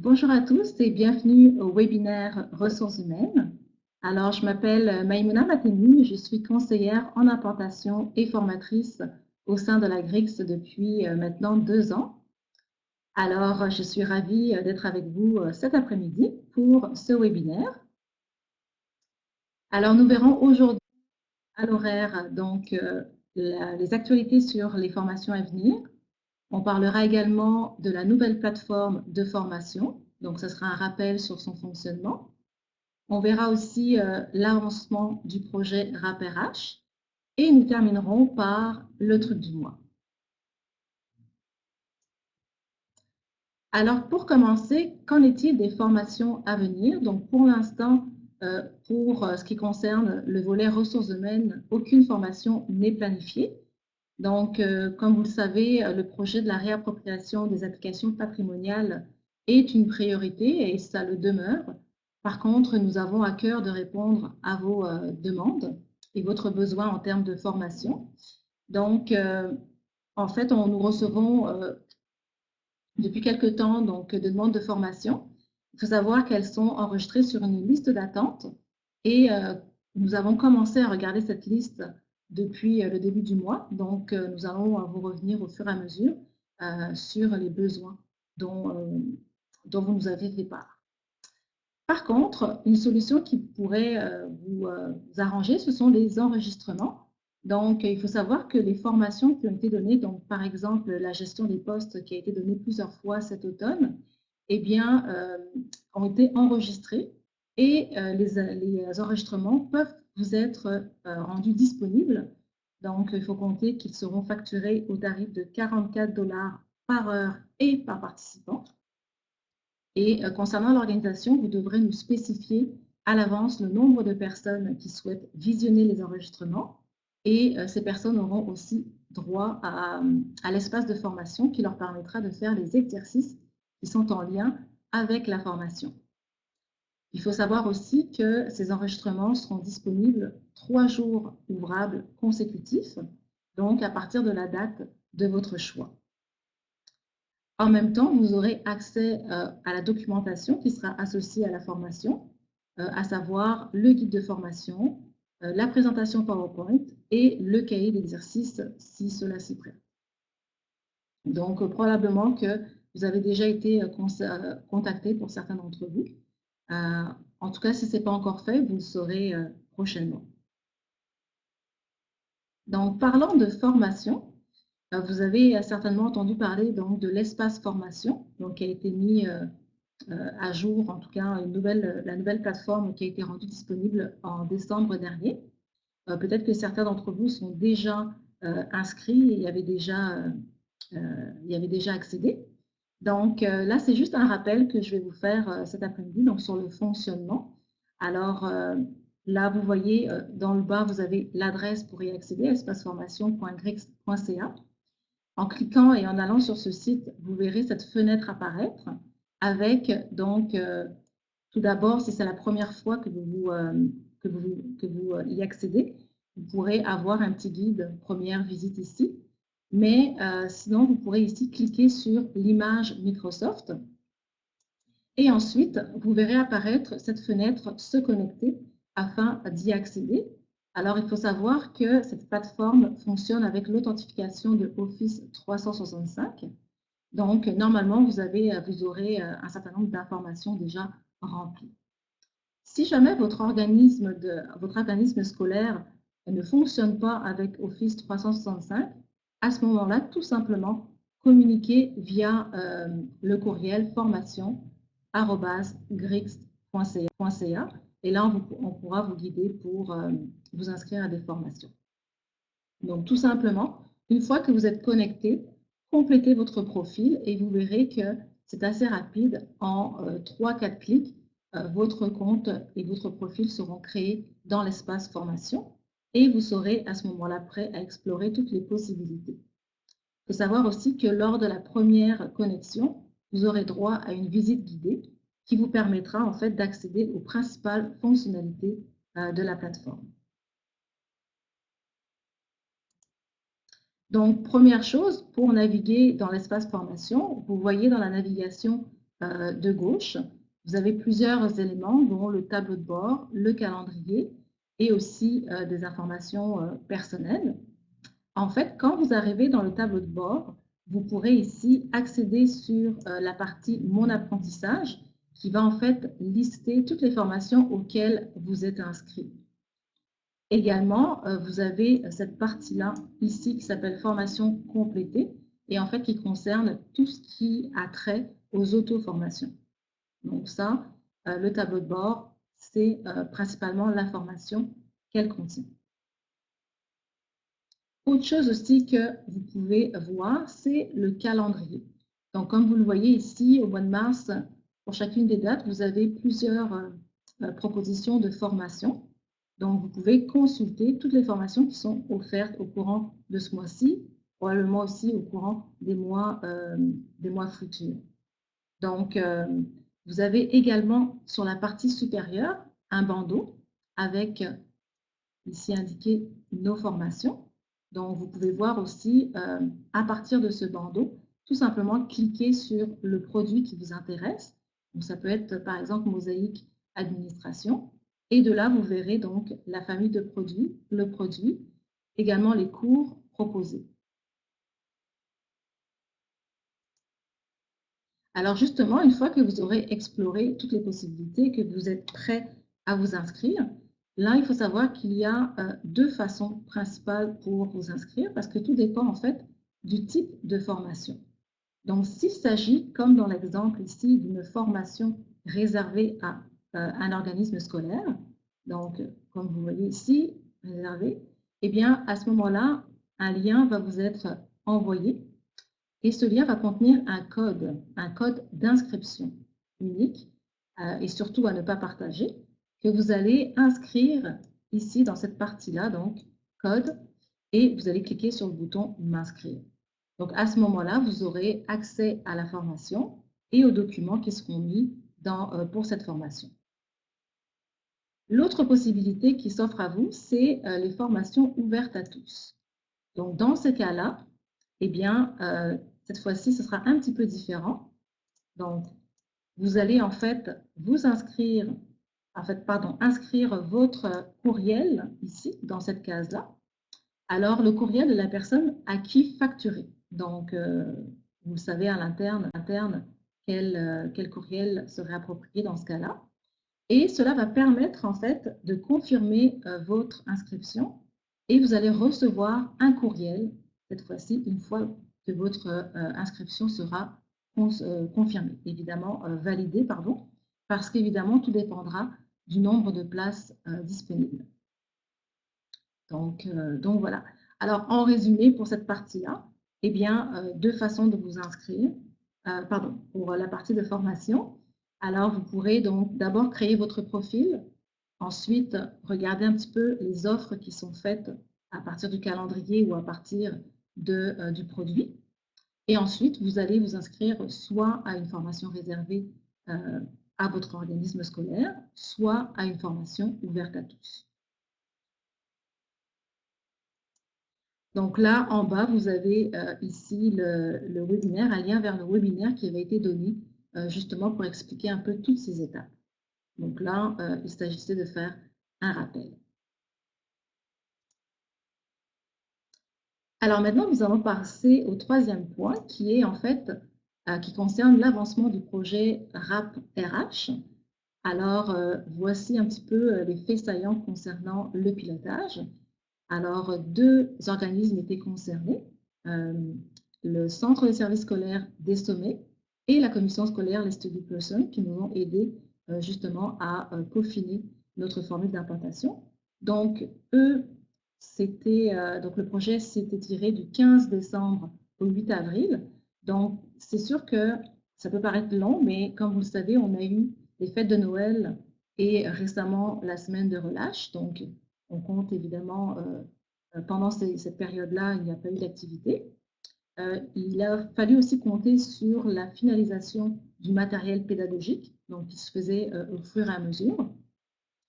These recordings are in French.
Bonjour à tous et bienvenue au webinaire Ressources humaines. Alors, je m'appelle Maïmouna Mateni, je suis conseillère en implantation et formatrice au sein de la GRIX depuis maintenant 2 ans. Alors, je suis ravie d'être avec vous cet après-midi pour ce webinaire. Alors, nous verrons aujourd'hui à l'horaire les actualités sur les formations à venir. On parlera également de la nouvelle plateforme de formation, donc ce sera un rappel sur son fonctionnement. On verra aussi l'avancement du projet RAP-RH et nous terminerons par le truc du mois. Alors, pour commencer, qu'en est-il des formations à venir? Donc, pour l'instant, pour ce qui concerne le volet ressources humaines, aucune formation n'est planifiée. Donc, comme vous le savez, le projet de la réappropriation des applications patrimoniales est une priorité et ça le demeure. Par contre, nous avons à cœur de répondre à vos demandes et votre besoin en termes de formation. Donc, en fait, nous recevons depuis quelque temps de demandes de formation. Il faut savoir qu'elles sont enregistrées sur une liste d'attente et nous avons commencé à regarder cette liste depuis le début du mois. Donc, nous allons vous revenir au fur et à mesure sur les besoins dont vous nous avez fait part. Par contre, une solution qui pourrait vous arranger, ce sont les enregistrements. Donc, il faut savoir que les formations qui ont été données, donc par exemple la gestion des postes qui a été donnée plusieurs fois cet automne, eh bien, ont été enregistrées et les enregistrements peuvent vous être rendus disponibles. Donc, il faut compter qu'ils seront facturés au tarif de 44 $ par heure et par participant. Et concernant l'organisation, vous devrez nous spécifier à l'avance le nombre de personnes qui souhaitent visionner les enregistrements. Et ces personnes auront aussi droit à l'espace de formation qui leur permettra de faire les exercices qui sont en lien avec la formation. Il faut savoir aussi que ces enregistrements seront disponibles 3 jours ouvrables consécutifs, donc à partir de la date de votre choix. En même temps, vous aurez accès à la documentation qui sera associée à la formation, à savoir le guide de formation, la présentation PowerPoint et le cahier d'exercice si cela s'y prête. Donc, probablement que vous avez déjà été contacté pour certains d'entre vous. En tout cas, si ce n'est pas encore fait, vous le saurez prochainement. Donc, parlant de formation, vous avez certainement entendu parler donc, de l'espace formation, donc, qui a été mis à jour, en tout cas la nouvelle plateforme qui a été rendue disponible en décembre dernier. Peut-être que certains d'entre vous sont déjà inscrits et y avaient déjà accédé. Donc là, c'est juste un rappel que je vais vous faire cet après-midi sur le fonctionnement. Alors là, vous voyez dans le bas, vous avez l'adresse pour y accéder, espaceformation.grix.ca. En cliquant et en allant sur ce site, vous verrez cette fenêtre apparaître avec donc tout d'abord, si c'est la première fois que vous y accédez, vous pourrez avoir un petit guide première visite ici. Mais sinon, vous pourrez ici cliquer sur l'image Microsoft et ensuite, vous verrez apparaître cette fenêtre Se connecter afin d'y accéder. Alors, il faut savoir que cette plateforme fonctionne avec l'authentification de Office 365. Donc, normalement, vous aurez un certain nombre d'informations déjà remplies. Si jamais votre organisme scolaire ne fonctionne pas avec Office 365, à ce moment-là, tout simplement, communiquez via le courriel formation@grix.ca et là, on pourra vous guider pour vous inscrire à des formations. Donc, tout simplement, une fois que vous êtes connecté, complétez votre profil et vous verrez que c'est assez rapide. En 3-4 clics, votre compte et votre profil seront créés dans l'espace formation et vous serez à ce moment-là prêt à explorer toutes les possibilités. Il faut savoir aussi que lors de la première connexion, vous aurez droit à une visite guidée qui vous permettra en fait d'accéder aux principales fonctionnalités de la plateforme. Donc, première chose, pour naviguer dans l'espace formation, vous voyez dans la navigation de gauche, vous avez plusieurs éléments, dont le tableau de bord, le calendrier et aussi des informations personnelles. En fait, quand vous arrivez dans le tableau de bord, vous pourrez ici accéder sur la partie Mon apprentissage qui va en fait lister toutes les formations auxquelles vous êtes inscrit. Également, vous avez cette partie-là ici qui s'appelle Formation complétée et en fait qui concerne tout ce qui a trait aux auto-formations. Donc ça, le tableau de bord, c'est principalement l'information qu'elle contient. Autre chose aussi que vous pouvez voir, c'est le calendrier. Donc, comme vous le voyez ici, au mois de mars, pour chacune des dates, vous avez plusieurs propositions de formation. Donc, vous pouvez consulter toutes les formations qui sont offertes au courant de ce mois-ci, probablement aussi au courant des mois futurs. Donc, vous avez également sur la partie supérieure un bandeau avec ici indiqué nos formations. Donc, vous pouvez voir aussi, à partir de ce bandeau, tout simplement cliquer sur le produit qui vous intéresse. Donc, ça peut être, par exemple, Mosaïque Administration. Et de là, vous verrez donc la famille de produits, le produit, également les cours proposés. Alors justement, une fois que vous aurez exploré toutes les possibilités, que vous êtes prêt à vous inscrire, là, il faut savoir qu'il y a deux façons principales pour vous inscrire parce que tout dépend en fait du type de formation. Donc, s'il s'agit, comme dans l'exemple ici, d'une formation réservée à un organisme scolaire, donc comme vous voyez ici, réservé, eh bien, à ce moment-là, un lien va vous être envoyé et ce lien va contenir un code d'inscription unique et surtout à ne pas partager, que vous allez inscrire ici dans cette partie-là, donc code, et vous allez cliquer sur le bouton m'inscrire. Donc à ce moment-là, vous aurez accès à la formation et aux documents qui seront mis pour cette formation. L'autre possibilité qui s'offre à vous, c'est les formations ouvertes à tous. Donc dans ce cas-là, eh bien, cette fois-ci, ce sera un petit peu différent. Donc, vous allez en fait vous inscrire, inscrire votre courriel ici, dans cette case-là. Alors, le courriel de la personne à qui facturer. Donc, vous savez à l'interne quel courriel serait approprié dans ce cas-là. Et cela va permettre en fait de confirmer votre inscription et vous allez recevoir un courriel, cette fois-ci, une fois que votre inscription sera confirmée, évidemment validée, pardon, parce qu'évidemment, tout dépendra du nombre de places disponibles. Donc, voilà. Alors, en résumé, pour cette partie-là, eh bien, deux façons de vous inscrire, pour la partie de formation. Alors, vous pourrez donc d'abord créer votre profil, ensuite regarder un petit peu les offres qui sont faites à partir du calendrier ou à partir du produit. Et ensuite, vous allez vous inscrire soit à une formation réservée à votre organisme scolaire, soit à une formation ouverte à tous. Donc là, en bas, vous avez ici le webinaire, un lien vers le webinaire qui avait été donné justement pour expliquer un peu toutes ces étapes. Donc là, il s'agissait de faire un rappel. Alors maintenant, nous allons passer au troisième point qui est en fait, qui concerne l'avancement du projet RAP RH. Alors, voici un petit peu les faits saillants concernant le pilotage. Alors, deux organismes étaient concernés, le Centre des services scolaires des sommets et la commission scolaire Les Study Persons qui nous ont aidés justement à peaufiner notre formule d'implantation. Donc, donc le projet s'était tiré du 15 décembre au 8 avril. Donc, c'est sûr que ça peut paraître long, mais comme vous le savez, on a eu les fêtes de Noël et récemment la semaine de relâche. Donc, on compte évidemment, pendant cette période-là, il n'y a pas eu d'activité. Il a fallu aussi compter sur la finalisation du matériel pédagogique, donc qui se faisait au fur et à mesure.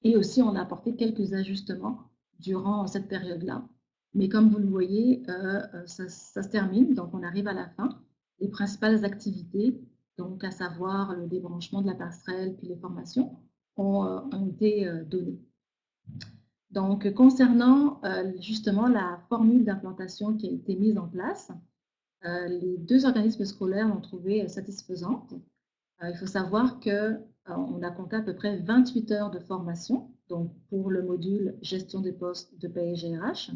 Et aussi, on a apporté quelques ajustements durant cette période-là. Mais comme vous le voyez, ça se termine, donc on arrive à la fin. Les principales activités, donc à savoir le débranchement de la passerelle puis les formations, ont été donnés. Donc, concernant justement la formule d'implantation qui a été mise en place, les 2 organismes scolaires l'ont trouvée satisfaisante. Il faut savoir qu'on a compté à peu près 28 heures de formation, donc pour le module gestion des postes de PAIGRH,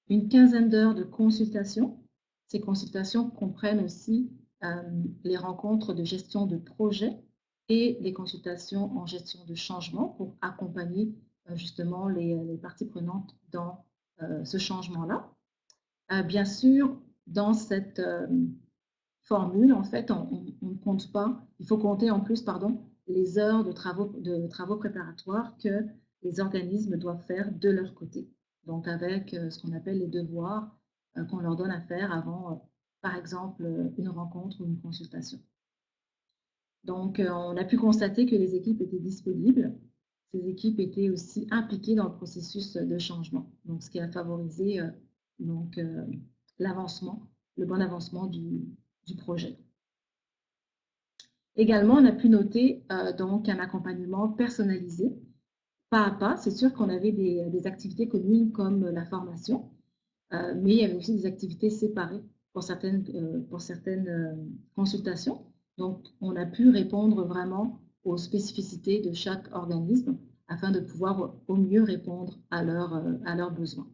une quinzaine d'heures de consultation. Ces consultations comprennent aussi les rencontres de gestion de projet et les consultations en gestion de changement pour accompagner justement les parties prenantes dans ce changement-là. Bien sûr, dans cette formule, en fait, on ne compte pas, il faut compter en plus, pardon, les heures de travaux préparatoires que les organismes doivent faire de leur côté. Donc, avec ce qu'on appelle les devoirs qu'on leur donne à faire avant, par exemple, une rencontre ou une consultation. Donc, on a pu constater que les équipes étaient disponibles. Ces équipes étaient aussi impliquées dans le processus de changement, donc ce qui a favorisé l'avancement, le bon avancement du projet. Également, on a pu noter donc un accompagnement personnalisé, pas à pas. C'est sûr qu'on avait des activités communes comme la formation, mais il y avait aussi des activités séparées pour certaines consultations. Donc, on a pu répondre vraiment aux spécificités de chaque organisme afin de pouvoir au mieux répondre à leurs besoins.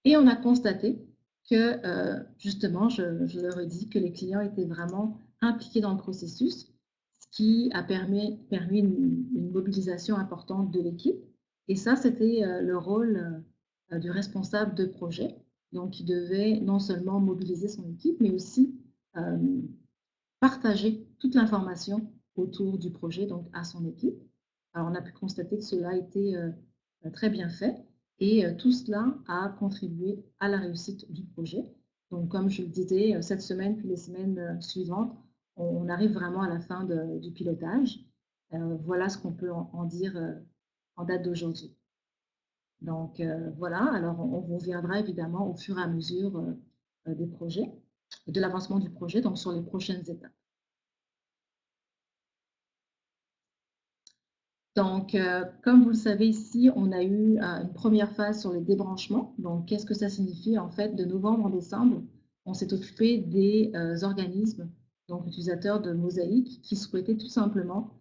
Et on a constaté que, justement, je leur ai dit que les clients étaient vraiment impliqués dans le processus, ce qui a permis une mobilisation importante de l'équipe. Et ça, c'était le rôle du responsable de projet, donc qui devait non seulement mobiliser son équipe, mais aussi partager toute l'information autour du projet, donc à son équipe. Alors, on a pu constater que cela a été très bien fait. Et tout cela a contribué à la réussite du projet. Donc, comme je le disais, cette semaine puis les semaines suivantes, on arrive vraiment à la fin du pilotage. Voilà ce qu'on peut en dire en date d'aujourd'hui. Donc, voilà. Alors, on reviendra évidemment au fur et à mesure des projets, de l'avancement du projet, donc sur les prochaines étapes. Donc, comme vous le savez ici, on a eu une première phase sur les débranchements. Donc, qu'est-ce que ça signifie? En fait, de novembre en décembre, on s'est occupé des organismes, donc utilisateurs de Mosaïque, qui souhaitaient tout simplement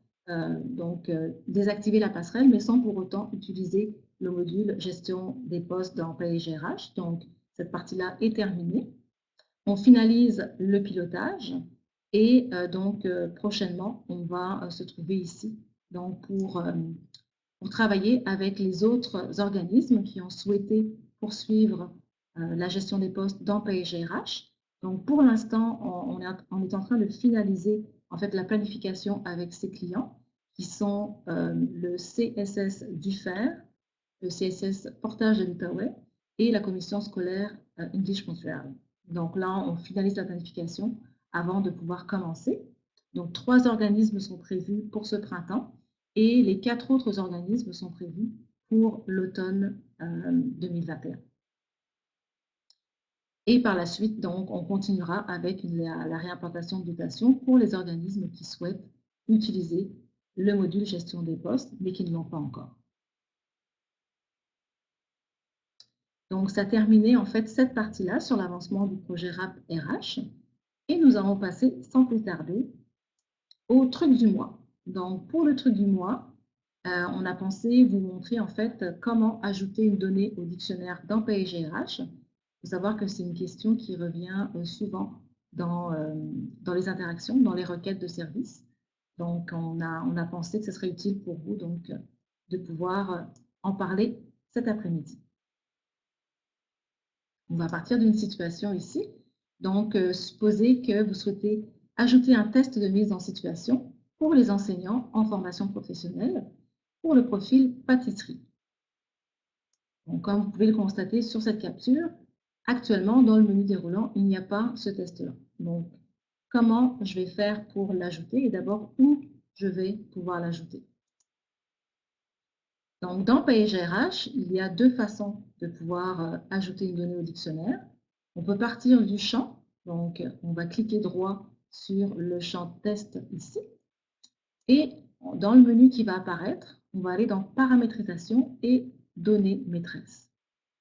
désactiver la passerelle, mais sans pour autant utiliser le module gestion des postes dans PAIGRH. Donc, cette partie-là est terminée. On finalise le pilotage et prochainement, on va se trouver ici donc pour travailler avec les autres organismes qui ont souhaité poursuivre la gestion des postes dans PAIGRH. Donc, pour l'instant, on est en train de finaliser en fait la planification avec ces clients qui sont le CSS du FER, le CSS Portage de l'Outaouais et la commission scolaire English Montréal. Donc là, on finalise la planification avant de pouvoir commencer. Donc, 3 organismes sont prévus pour ce printemps et les 4 autres organismes sont prévus pour l'automne 2021. Et par la suite, donc, on continuera avec la réimplantation de dotation pour les organismes qui souhaitent utiliser le module gestion des postes, mais qui ne l'ont pas encore. Donc, ça terminait en fait cette partie-là sur l'avancement du projet RAP RH. Et nous allons passer sans plus tarder au truc du mois. Donc, pour le truc du mois, on a pensé vous montrer en fait comment ajouter une donnée au dictionnaire dans PAIGRH. Il faut savoir que c'est une question qui revient souvent dans les interactions, dans les requêtes de service. Donc, on a pensé que ce serait utile pour vous donc, de pouvoir en parler cet après-midi. On va partir d'une situation ici. Donc, supposez que vous souhaitez ajouter un test de mise en situation pour les enseignants en formation professionnelle pour le profil pâtisserie. Donc, comme vous pouvez le constater sur cette capture, actuellement, dans le menu déroulant, il n'y a pas ce test-là. Donc, comment je vais faire pour l'ajouter et d'abord où je vais pouvoir l'ajouter. Donc, dans PAIGRH, il y a 2 façons de pouvoir ajouter une donnée au dictionnaire. On peut partir du champ, donc on va cliquer droit sur le champ test ici. Et dans le menu qui va apparaître, on va aller dans paramétrisation et données maîtresses.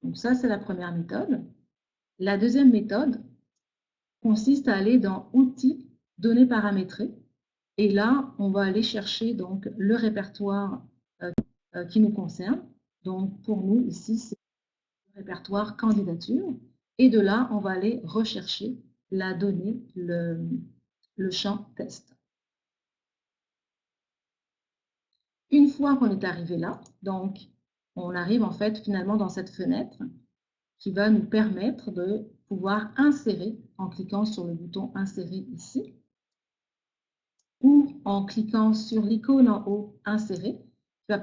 Donc ça, c'est la première méthode. La deuxième méthode consiste à aller dans outils, données paramétrées. Et là, on va aller chercher donc le répertoire qui nous concerne. Donc pour nous, ici, c'est le répertoire candidature. Et de là, on va aller rechercher la donnée, le champ test. Une fois qu'on est arrivé là, donc on arrive en fait finalement dans cette fenêtre qui va nous permettre de pouvoir insérer en cliquant sur le bouton insérer ici ou en cliquant sur l'icône en haut insérer qui va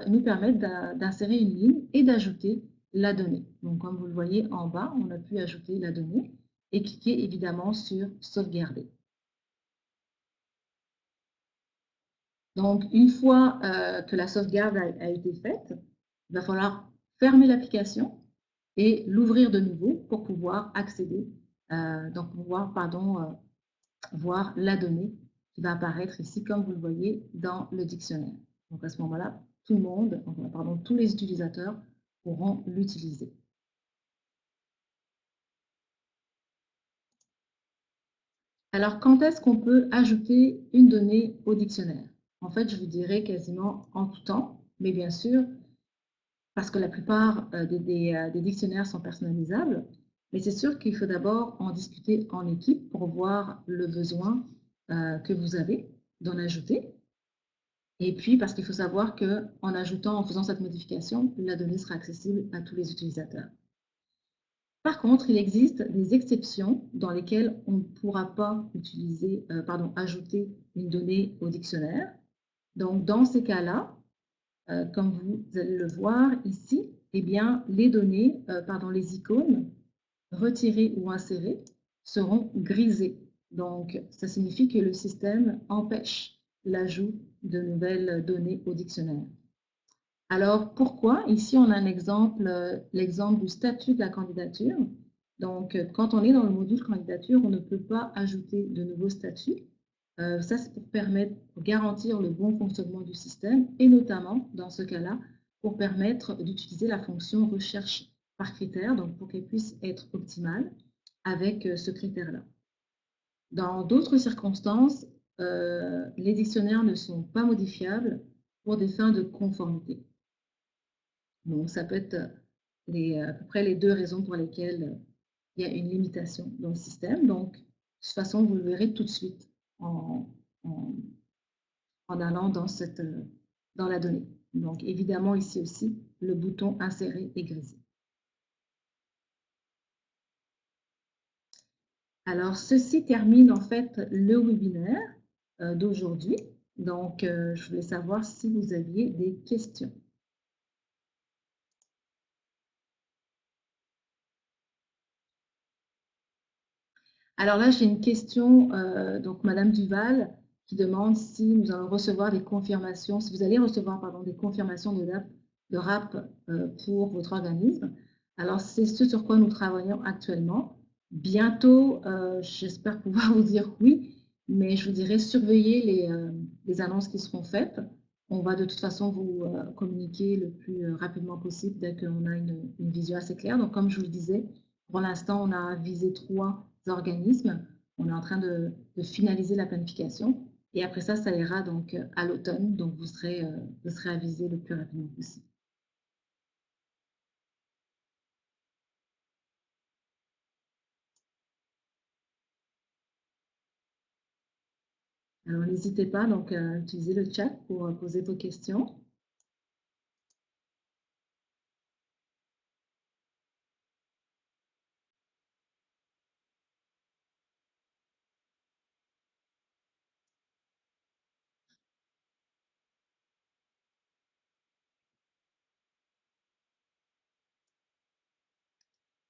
nous permettre d'insérer une ligne et d'ajouter la donnée. Donc comme vous le voyez en bas, on a pu ajouter la donnée et cliquer évidemment sur sauvegarder. Donc, une fois que la sauvegarde a été faite, il va falloir fermer l'application et l'ouvrir de nouveau pour pouvoir accéder, donc pouvoir voir la donnée qui va apparaître ici, comme vous le voyez, dans le dictionnaire. Donc, à ce moment-là, tout le monde, tous les utilisateurs pourront l'utiliser. Alors, quand est-ce qu'on peut ajouter une donnée au dictionnaire? En fait, je vous dirais quasiment en tout temps, mais bien sûr, parce que la plupart des dictionnaires sont personnalisables, mais c'est sûr qu'il faut d'abord en discuter en équipe pour voir le besoin que vous avez d'en ajouter. Et puis, parce qu'il faut savoir qu'en ajoutant, en faisant cette modification, la donnée sera accessible à tous les utilisateurs. Par contre, il existe des exceptions dans lesquelles on ne pourra pas ajouter une donnée au dictionnaire. Donc, dans ces cas-là, comme vous allez le voir ici, eh bien, les données, les icônes retirées ou insérées seront grisées. Donc, ça signifie que le système empêche l'ajout de nouvelles données au dictionnaire. Alors, pourquoi? Ici, on a un exemple, l'exemple du statut de la candidature. Donc, quand on est dans le module candidature, on ne peut pas ajouter de nouveaux statuts. Ça, c'est pour garantir le bon fonctionnement du système et notamment, dans ce cas-là, pour permettre d'utiliser la fonction recherche par critère, donc pour qu'elle puisse être optimale avec ce critère-là. Dans d'autres circonstances, les dictionnaires ne sont pas modifiables pour des fins de conformité. Donc, ça peut être à peu près les deux raisons pour lesquelles il y a une limitation dans le système. Donc, de toute façon, vous le verrez tout de suite en allant dans la donnée. Donc, évidemment, ici aussi, le bouton insérer est grisé. Alors, ceci termine en fait le webinaire d'aujourd'hui. Donc, je voulais savoir si vous aviez des questions. Alors là, j'ai une question, donc Madame Duval, qui demande si nous allons recevoir des confirmations, si vous allez recevoir des confirmations de RAP pour votre organisme. Alors, c'est ce sur quoi nous travaillons actuellement. Bientôt, j'espère pouvoir vous dire oui, mais je vous dirais surveiller les annonces qui seront faites. On va de toute façon vous communiquer le plus rapidement possible dès qu'on a une vision assez claire. Donc, comme je vous le disais, pour l'instant, on a visé 3 organismes. On est en train de finaliser la planification. Et après ça, ça ira donc à l'automne. Donc, vous serez avisé le plus rapidement possible. Alors, n'hésitez pas donc, à utiliser le chat pour poser vos questions.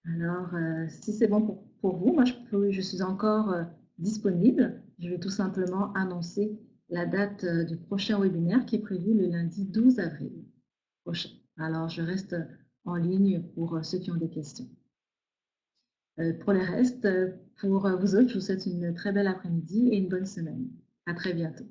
Alors, si c'est bon pour vous, moi, je suis encore disponible. Je vais tout simplement annoncer la date du prochain webinaire qui est prévu le lundi 12 avril prochain. Alors, je reste en ligne pour ceux qui ont des questions. Pour les restes, pour vous autres, je vous souhaite une très belle après-midi et une bonne semaine. À très bientôt.